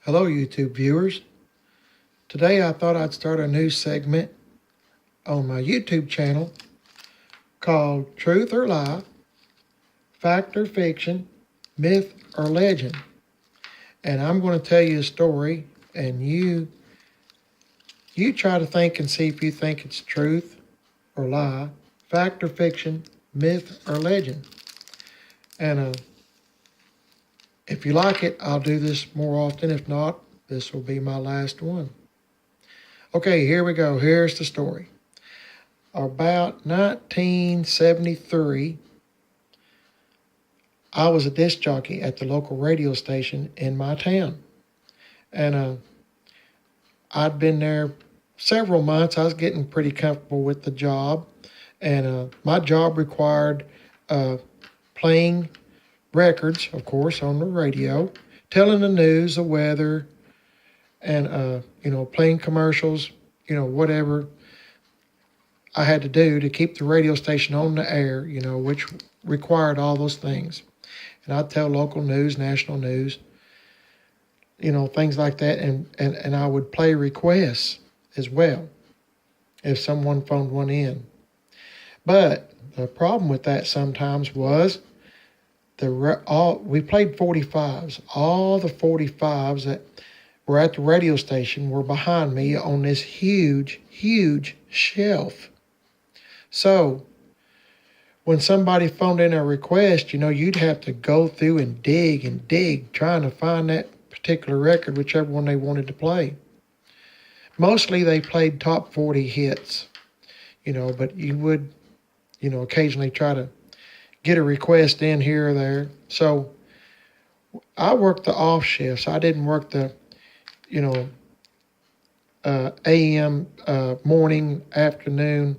Hello, YouTube viewers. Today I thought I'd start a new segment on my YouTube channel called Truth or Lie, Fact or Fiction, Myth or Legend. And I'm going to tell you a story, and you try to think and see if you think it's truth or lie, fact or fiction, myth or legend. And if you like it, I'll do this more often. If not, this will be my last one. Okay, here we go. Here's the story. About 1973, I was a disc jockey at the local radio station in my town. And I'd been there several months. I was getting pretty comfortable with the job. And my job required playing records, of course, on the radio, telling the news, the weather, and, playing commercials, whatever I had to do to keep the radio station on the air, which required all those things. And I'd tell local news, national news, things like that. And I would play requests as well if someone phoned one in. But the problem with that sometimes was we played 45s. All the 45s that were at the radio station were behind me on this huge, huge shelf. So when somebody phoned in a request, you'd have to go through and dig trying to find that particular record, whichever one they wanted to play. Mostly they played top 40 hits, but you would, occasionally try to get a request in here or there. So I worked the off shifts. I didn't work the, AM, morning, afternoon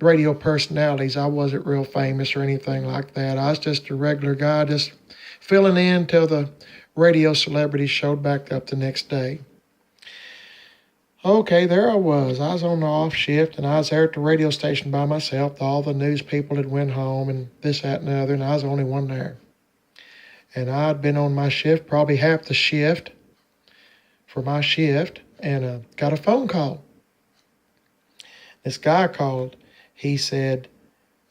radio personalities. I wasn't real famous or anything like that. I was just a regular guy, just filling in till the radio celebrities showed back up the next day. Okay, there I was. I was on the off shift, and I was there at the radio station by myself. All the news people had went home and this, that, and the other, and I was the only one there. And I'd been on my shift, probably half the shift for my shift, and got a phone call. This guy called. He said,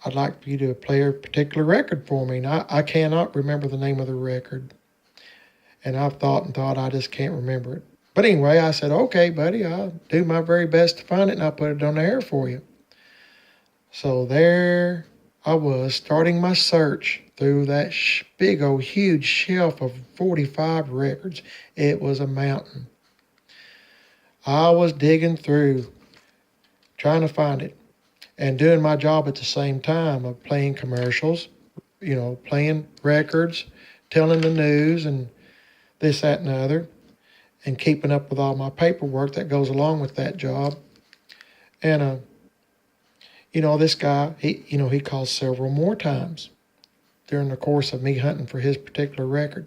"I'd like for you to play a particular record for me." And I cannot remember the name of the record. And I've thought, I just can't remember it. But anyway, I said, "Okay, buddy, I'll do my very best to find it, and I'll put it on the air for you." So there I was, starting my search through that big old huge shelf of 45 records. It was a mountain. I was digging through, trying to find it, and doing my job at the same time of playing commercials, playing records, telling the news, and this, that, and the other, and keeping up with all my paperwork that goes along with that job. And, this guy, he called several more times during the course of me hunting for his particular record.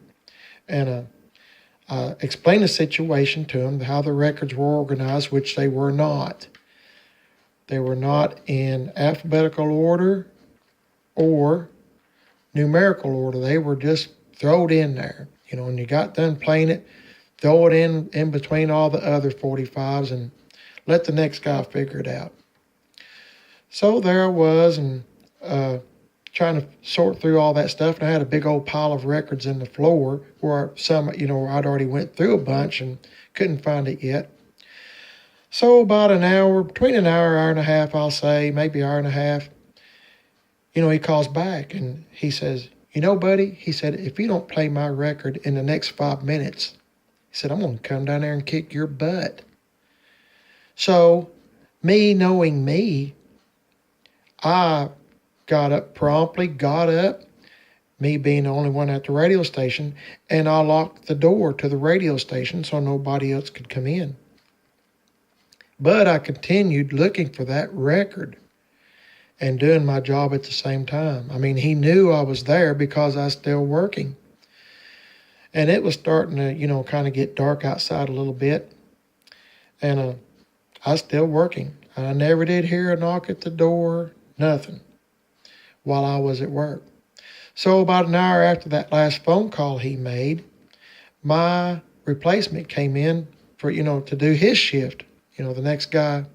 And I explained the situation to him, how the records were organized, which they were not. They were not in alphabetical order or numerical order. They were just thrown in there. When you got done playing it, throw it in between all the other 45s and let the next guy figure it out. So there I was, and trying to sort through all that stuff. And I had a big old pile of records in the floor where where I'd already went through a bunch and couldn't find it yet. So about an hour, between an hour and a half, I'll say, maybe hour and a half, he calls back and he says, "Buddy," he said, "if you don't play my record in the next 5 minutes," he said, "I'm going to come down there and kick your butt." So me knowing me, I got up promptly, me being the only one at the radio station, and I locked the door to the radio station so nobody else could come in. But I continued looking for that record and doing my job at the same time. I mean, he knew I was there because I was still working. And it was starting to, kind of get dark outside a little bit. And I was still working. I never did hear a knock at the door, nothing, while I was at work. So about an hour after that last phone call he made, my replacement came in for, to do his shift. The next guy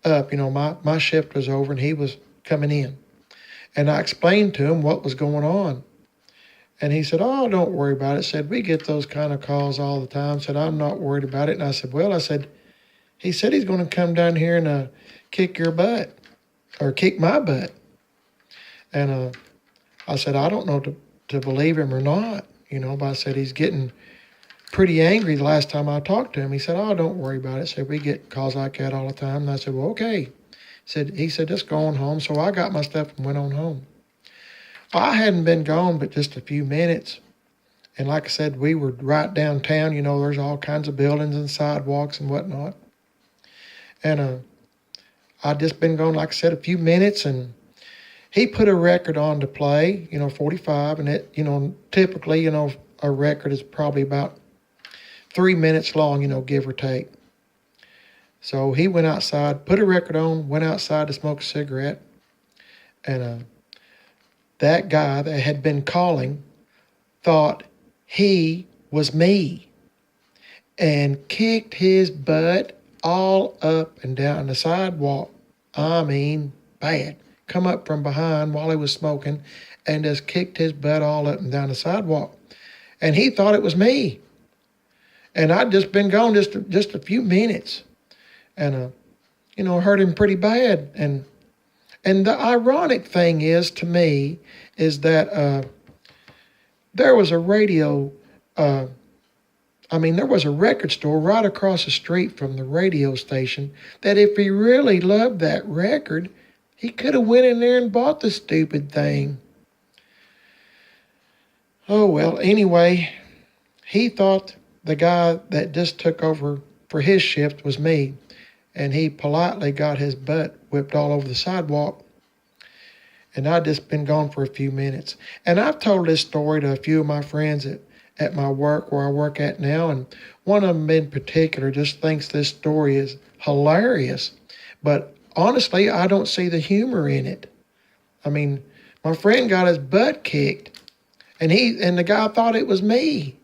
up, my shift was over and he was coming in. And I explained to him what was going on. And he said, oh, don't worry about it. Said, we get those kind of calls all the time. Said, I'm not worried about it. And I said, he said he's going to come down here and kick your butt or kick my butt. And I said, I don't know to believe him or not, but I said, he's getting pretty angry the last time I talked to him. He said, oh, don't worry about it. Said, we get calls like that all the time. And I said, well, okay. He said, just go on home. So I got my stuff and went on home. I hadn't been gone but just a few minutes. And like I said, we were right downtown. There's all kinds of buildings and sidewalks and whatnot. And I'd just been gone, like I said, a few minutes. And he put a record on to play, 45. And it, typically, a record is probably about 3 minutes long, give or take. So he went outside, put a record on, went outside to smoke a cigarette. And that guy that had been calling thought he was me and kicked his butt all up and down the sidewalk. I mean, bad. Come up from behind while he was smoking and just kicked his butt all up and down the sidewalk. And he thought it was me. And I'd just been gone just a few minutes. And, hurt him pretty bad. And the ironic thing is, to me, is that there was a radio, there was a record store right across the street from the radio station that if he really loved that record, he could have went in there and bought the stupid thing. Oh, well, anyway, he thought the guy that just took over for his shift was me, and he politely got his butt whipped all over the sidewalk. And I'd just been gone for a few minutes. And I've told this story to a few of my friends at my work, where I work at now, and one of them in particular just thinks this story is hilarious. But honestly, I don't see the humor in it. I mean, my friend got his butt kicked, and the guy thought it was me.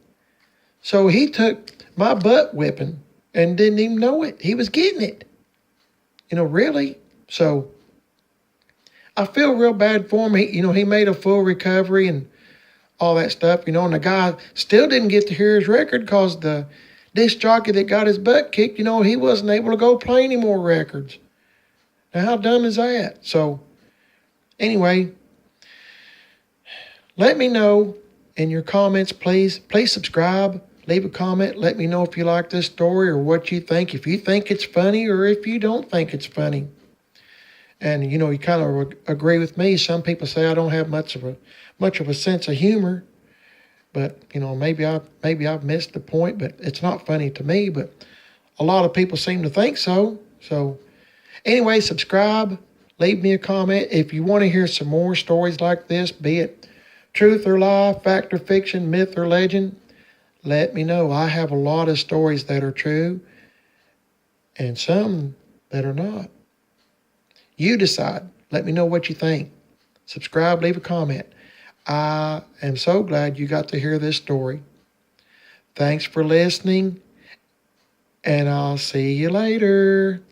So he took my butt whipping and didn't even know it. He was getting it. Really. So I feel real bad for him. He made a full recovery and all that stuff, and the guy still didn't get to hear his record because the disc jockey that got his butt kicked, he wasn't able to go play any more records. Now, how dumb is that? So, anyway, let me know in your comments, please. Please subscribe. Leave a comment. Let me know if you like this story or what you think. If you think it's funny or if you don't think it's funny. And, you kind of agree with me. Some people say I don't have much of a sense of humor. But, maybe I've missed the point. But it's not funny to me. But a lot of people seem to think so. So, anyway, subscribe. Leave me a comment. If you want to hear some more stories like this, be it truth or lie, fact or fiction, myth or legend, let me know. I have a lot of stories that are true and some that are not. You decide. Let me know what you think. Subscribe, leave a comment. I am so glad you got to hear this story. Thanks for listening, and I'll see you later.